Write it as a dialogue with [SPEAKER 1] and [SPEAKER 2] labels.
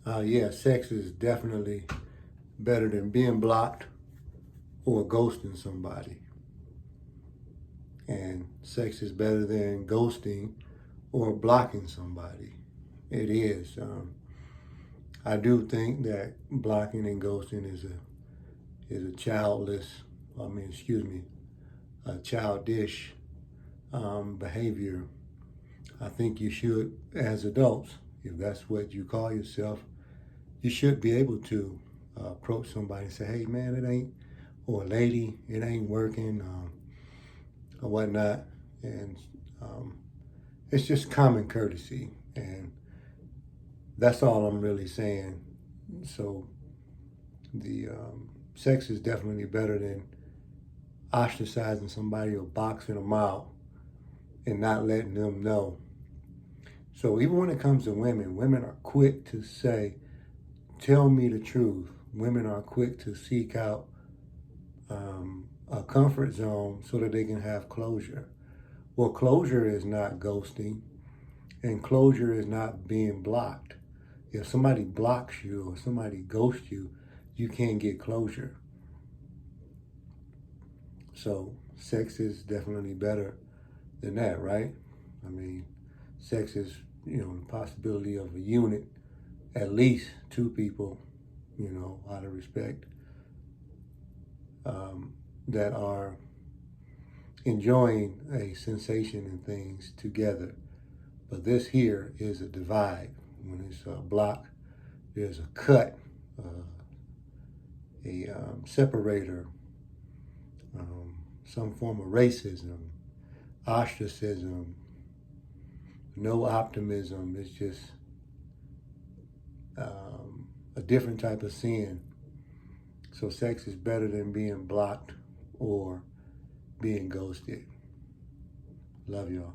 [SPEAKER 1] Yeah, sex is definitely better than being blocked or ghosting somebody. And sex is better than ghosting or blocking somebody. It is. I do think that blocking and ghosting is a childless, excuse me, a childish behavior. I think you should, as adults, if that's what you call yourself, you should be able to approach somebody and say, hey man, it ain't, or lady, it ain't working, or whatnot. And um, it's just common courtesy. And that's all I'm really saying. So the sex is definitely better than ostracizing somebody or boxing them out and not letting them know. So even when it comes to women, women are quick to say, tell me the truth. Women are quick to seek out a comfort zone so that they can have closure. Well, closure is not ghosting, and closure is not being blocked. If somebody blocks you or somebody ghosts you, you can't get closure. So sex is definitely better than that, right? I mean, sex is, the possibility of a unit, at least two people, out of respect, that are enjoying a sensation and things together. But this here is a divide. When it's a block, there's a cut, a separator, some form of racism, ostracism, no optimism. It's just a different type of sin. So sex is better than being blocked or being ghosted. Love y'all.